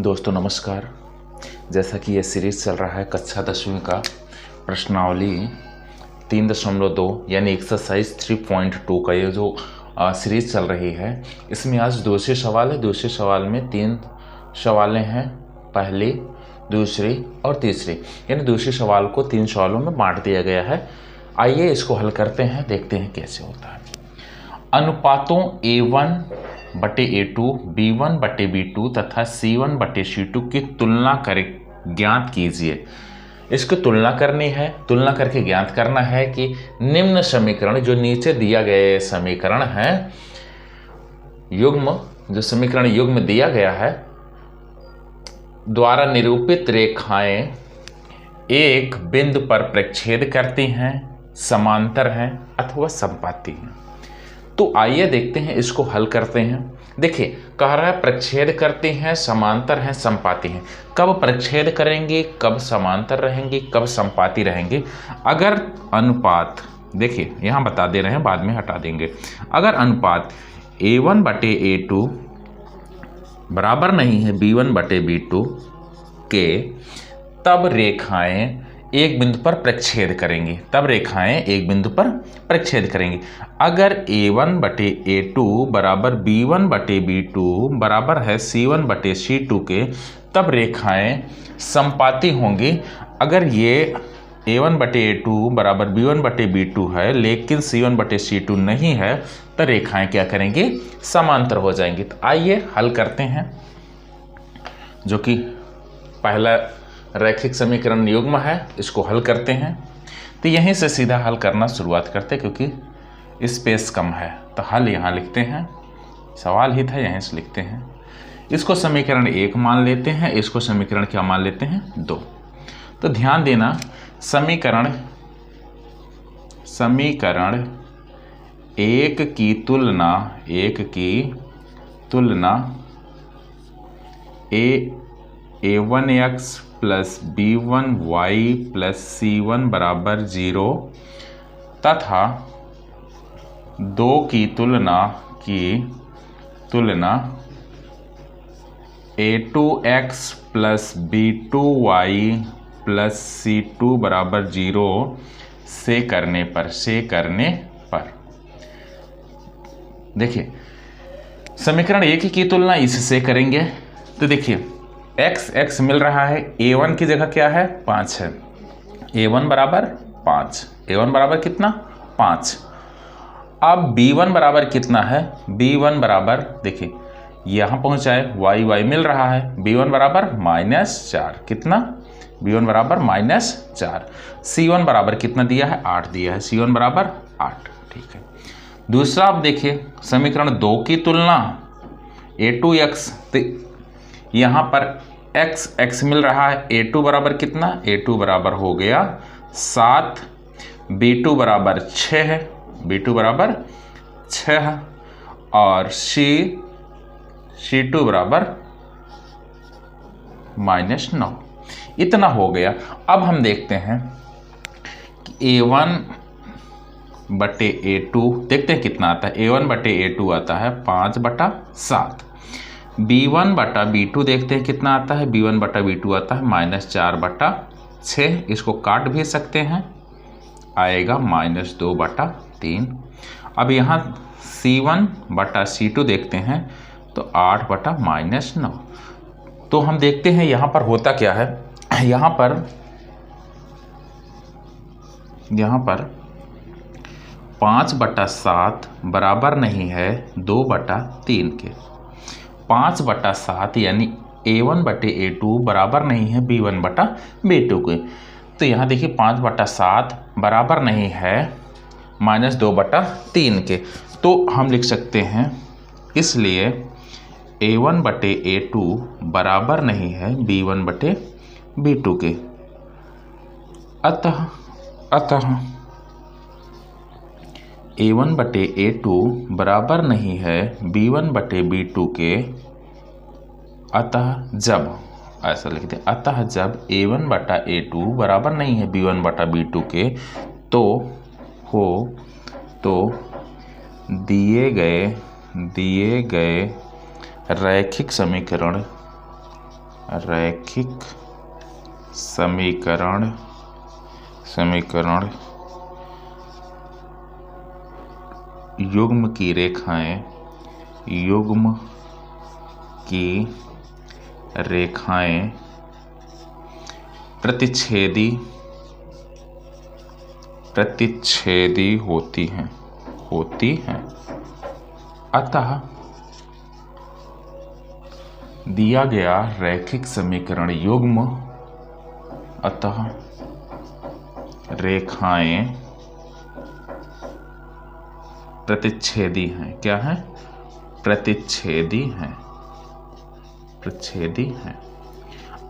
दोस्तों नमस्कार। जैसा कि ये सीरीज़ चल रहा है कक्षा 10वीं का प्रश्नावली 3.2 यानी एक्सरसाइज 3.2 का ये जो सीरीज़ चल रही है, इसमें आज दूसरे सवाल है। दूसरे सवाल में 3 सवालें हैं, पहली, दूसरी और तीसरी, यानी दूसरे सवाल को 3 सवालों में बांट दिया गया है। आइए इसको हल करते हैं, देखते हैं कैसे होता है। अनुपातों A1/A2, B1/B2 तथा C1/C2 की तुलना करें, ज्ञात कीजिए। इसकी तुलना करनी है, तुलना करके ज्ञात करना है कि निम्न समीकरण, जो नीचे दिया गया समीकरण है, युग्म, जो समीकरण युग्म दिया गया है, द्वारा निरूपित रेखाएं एक बिंदु पर प्रक्षेद करती हैं, समांतर हैं अथवा समपाती हैं। तो आइए देखते हैं, इसको हल करते हैं। देखिए, कह रहा है प्रक्षेद करती हैं, समांतर हैं, समपाती हैं। कब प्रक्षेद करेंगे, कब समांतर रहेंगे, कब समपाती रहेंगे। अगर अनुपात, देखिए यहाँ बता दे रहे हैं, बाद में हटा देंगे। अगर अनुपात A1/A2 बराबर नहीं है B1/B2 के, तब रेखाएं एक बिंदु पर प्रक्षेद करेंगी, तब रेखाएं एक बिंदु पर प्रक्षेद करेंगी। अगर A1/A2 बराबर B1/B2 बराबर है C1/C2 के, तब रेखाएं समपाती होंगी। अगर ये A1/A2 बराबर B1/B2 है लेकिन C1/C2 नहीं है, तो रेखाएं क्या करेंगी, समांतर हो जाएंगी। तो आइए हल करते हैं, जो कि पहला रैखिक समीकरण युग्म है, इसको हल करते हैं। तो यहीं से सीधा हल करना शुरुआत करते, क्योंकि स्पेस कम है। तो हल यहाँ लिखते हैं, सवाल ही था यहीं से लिखते हैं। इसको समीकरण 1 मान लेते हैं, इसको समीकरण क्या मान लेते हैं, 2। तो ध्यान देना, समीकरण 1 की तुलना A1x plus B1y plus C1 बराबर 0 तथा 2 की तुलना A2x plus B2y plus C2 बराबर 0 से करने पर देखिए, समीकरण 1 की तुलना इससे करेंगे। तो देखिए, x मिल रहा है, A1 की जगह क्या है, 5 है। A1 बराबर 5, A1 बराबर कितना, 5। अब B1 बराबर कितना है, B1 बराबर, देखिए यहाँ पहुँचाए, y मिल रहा है, B1 बराबर -4, कितना, B1 बराबर -4। C1 बराबर कितना दिया है, 8 दिया है, C1 बराबर 8, ठीक है। दूसरा आप देखिए, समीकरण 2 की तुलना A2x, यहाँ पर x मिल रहा है, A2 बराबर कितना, A2 बराबर हो गया 7, B2 बराबर 6 है, B2 बराबर 6 है, और C2 बराबर -9। इतना हो गया। अब हम देखते हैं कि A1/A2 देखते हैं कितना आता है। A1/A2 आता है 5/7। B1/B2 देखते हैं कितना आता है, B1/B2 आता है -4/6। इसको काट भी सकते हैं, आएगा -2/3। अब यहाँ C1/C2 देखते हैं तो 8/-9। तो हम देखते हैं यहाँ पर होता क्या है। यहाँ पर 5/7 बराबर नहीं है 2/3 के। 5/7 यानी A1/A2 बराबर नहीं है B1/B2 के। तो यहाँ देखिए 5/7 बराबर नहीं है -2/3 के। तो हम लिख सकते हैं, इसलिए A1/A2 बराबर नहीं है B1/B2 के। अतः A1/A2 बराबर नहीं है B1/B2 के। अतः जब, ऐसा लिखते हैं, अतः जब A1/A2 बराबर नहीं है B1/B2 के, तो दिए गए रैखिक समीकरण रैखिक समीकरण युग्म की रेखाएं प्रतिच्छेदी होती हैं। अतः दिया गया रैखिक समीकरण युग्म, अतः रेखाएं प्रतिच्छेदी हैं। क्या है? प्रतिच्छेदी हैं।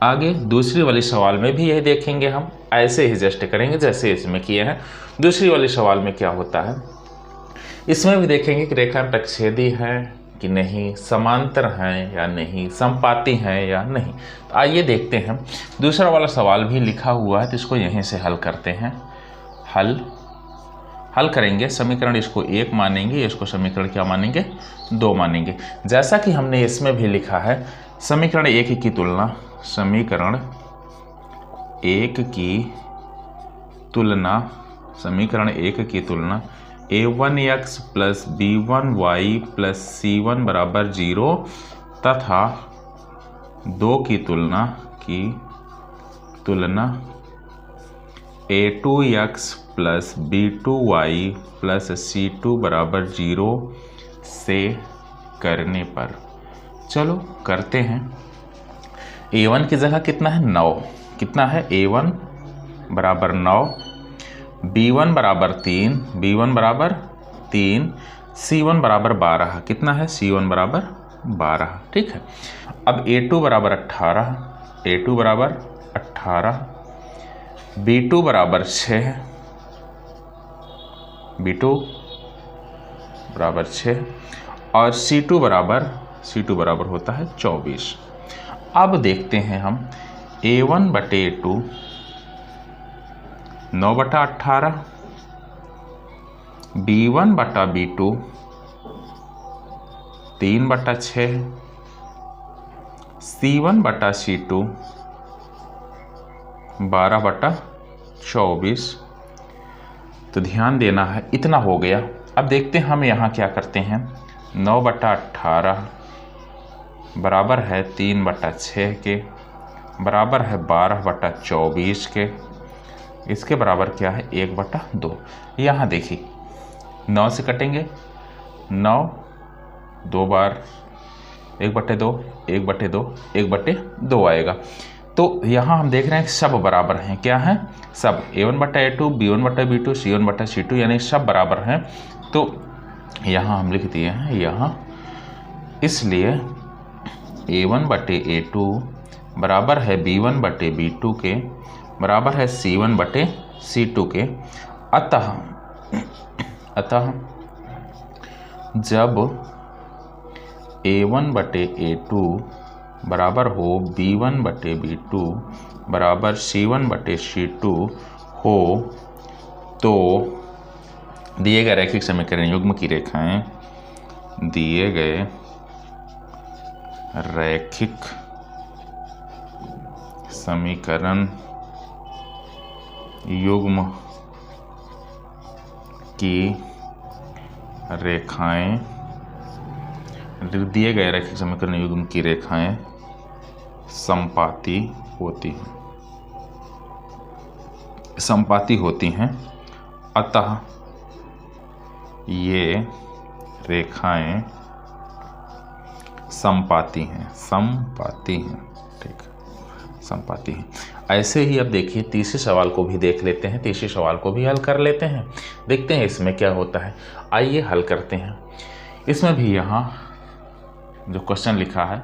आगे दूसरी वाली सवाल में भी यही देखेंगे, हम ऐसे ही जस्ट करेंगे जैसे इसमें किए हैं। दूसरी वाली सवाल में क्या होता है, इसमें भी देखेंगे कि रेखाएं प्रतिच्छेदी हैं कि नहीं, समांतर हैं या नहीं, समपाती हैं या नहीं। तो आइए देखते हैं। दूसरा वाला सवाल भी लिखा हुआ है तो इसको यहीं से हल करते हैं। हल करेंगे। समीकरण इसको 1 मानेंगे, इसको समीकरण क्या मानेंगे? 2 मानेंगे। जैसा कि हमने इसमें भी लिखा है, समीकरण 1 की तुलना a1x plus b1y plus c1 बराबर 0 तथा 2 की तुलना a2x plus b2y plus c2 बराबर 0 से करने पर। चलो करते हैं। a1 की जगह कितना है? 9। कितना है? a1 बराबर 9, b1 बराबर 3, c1 बराबर 12। कितना है? c1 बराबर 12। ठीक है। अब a2 बराबर 18, b2 बराबर 6, और c2 बराबर होता है 24। अब देखते हैं हम a1 बटे a2 9/18, b1 बटा b2 3/6, c1 बटा c2 12/24। तो ध्यान देना है, इतना हो गया। अब देखते हैं हम यहाँ क्या करते हैं। 9/18 बराबर है 3/6 के, बराबर है 12/24 के। इसके बराबर क्या है? 1/2। यहाँ देखिए 9 से कटेंगे, 9 2 बार 1/2 आएगा। तो यहाँ हम देख रहे हैं सब बराबर हैं। क्या है? सब a1/a2, b1/b2, c1/c2, यानी सब बराबर हैं। तो यहाँ हम लिख दिए हैं यहाँ, इसलिए a1/a2 बराबर है b1/b2 के, बराबर है c1/c2 के। अतः जब a1/a2 बराबर हो b1/b2 बराबर c1/c2 हो, तो दिए गए रैखिक समीकरण युग्म की रेखाएं, दिए गए रैखिक समीकरण युग्म की रेखाएं, दिए गए रैखिक समीकरण युग्म की रेखाएं समपाती होती हैं। अतः ये रेखाएं समपाती हैं। ठीक, समपाती हैं। ऐसे ही अब देखिए तीसरे सवाल को भी देख लेते हैं, तीसरे सवाल को भी हल कर लेते हैं, देखते हैं इसमें क्या होता है। आइए हल करते हैं। इसमें भी यहाँ जो क्वेश्चन लिखा है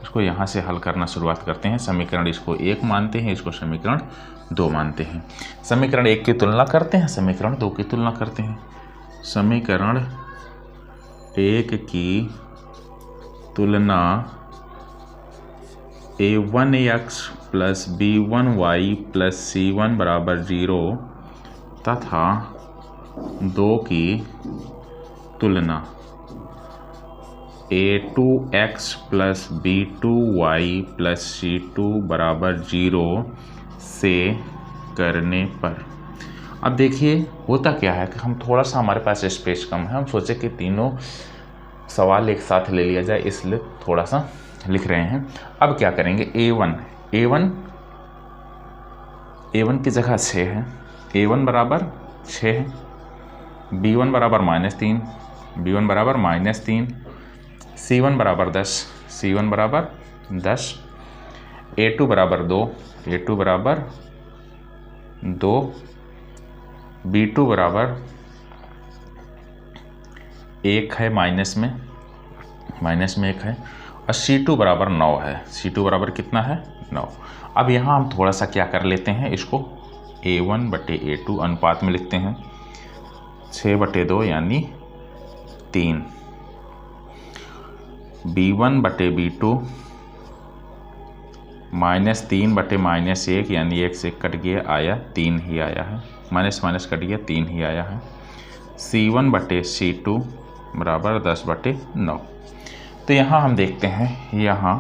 इसको यहाँ से हल करना शुरुआत करते हैं। समीकरण इसको 1 मानते हैं, इसको समीकरण 2 मानते हैं। समीकरण 1 की तुलना करते हैं, समीकरण 2 की तुलना करते हैं। समीकरण 1 की तुलना a1x plus b1y plus c1 बराबर 0 तथा 2 की तुलना a2x plus b2y plus c2 बराबर 0 से करने पर। अब देखिए होता क्या है कि हम थोड़ा सा, हमारे पास स्पेस कम है, हम सोचे कि तीनों सवाल एक साथ ले लिया जाए, इसलिए थोड़ा सा लिख रहे हैं। अब क्या करेंगे, a1 की जगह 6 है, a1 बराबर 6 है, b1 बराबर -3, b1 बराबर -3, c1 बराबर 10, c1 बराबर 10, a2 बराबर 2, a2 बराबर 2, b2 बराबर 1 है, माइनस में 1 है, और c2 बराबर 9 है। c2 बराबर कितना है, 9। अब यहाँ हम थोड़ा सा क्या कर लेते हैं, इसको a1/a2 अनुपात में लिखते हैं, 6/2 यानी 3, b1/b2 -3/-1 यानी 1 से कट गया, आया 3 ही आया है, माइनस कट गया, 3 ही आया है, c1/c2 बराबर 10/9। तो यहाँ हम देखते हैं, यहाँ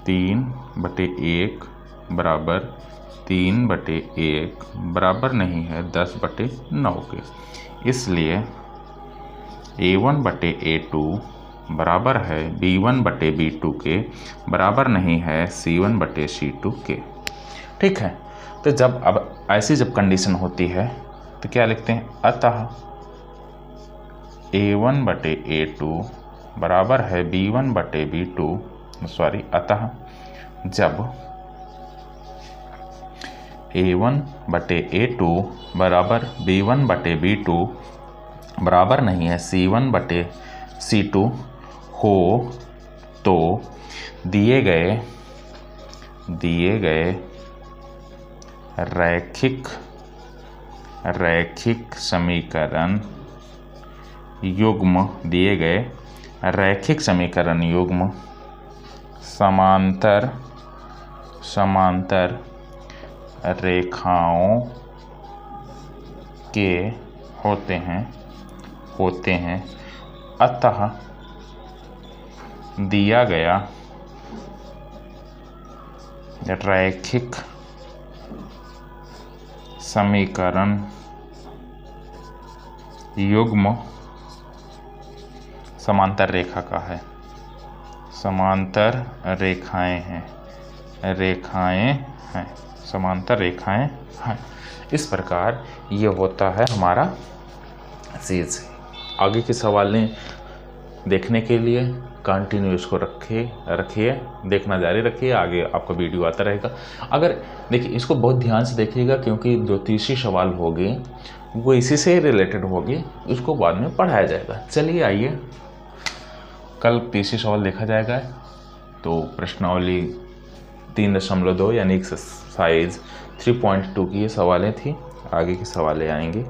3/1 बराबर 3/1 बराबर नहीं है 10/9 के, इसलिए a1/a2 बराबर है b1/b2 के, बराबर नहीं है c1/c2 के। ठीक है, तो जब अब ऐसी जब कंडीशन होती है तो क्या लिखते हैं, अतः a1/a2 बराबर है b1/b2, अतः जब a1/a2 बराबर b1/b2 बराबर नहीं है c1/c2 हो तो दिए गए रैखिक समीकरण युग्म, दिए गए रैखिक समीकरण युग्म समांतर रेखाओं के होते हैं, अतः दिया गया रैखिक समीकरण युग्म समांतर रेखा का है, समांतर रेखाएं हैं, समांतर रेखाएं हैं। इस प्रकार ये होता है हमारा चीज़। आगे के सवालें देखने के लिए कंटिन्यू इसको रखिए, देखना जारी रखिए, आगे आपका वीडियो आता रहेगा। अगर देखिए इसको बहुत ध्यान से देखिएगा, क्योंकि जो तीसरी सवाल होगी वो इसी से रिलेटेड होगी, उसको बाद में पढ़ाया जाएगा। चलिए आइए, कल तीसरी सवाल देखा जाएगा। तो प्रश्नावली 3.2 यानी एक्सरसाइज 3.2 की ये सवालें थी, आगे की सवालें आएंगे।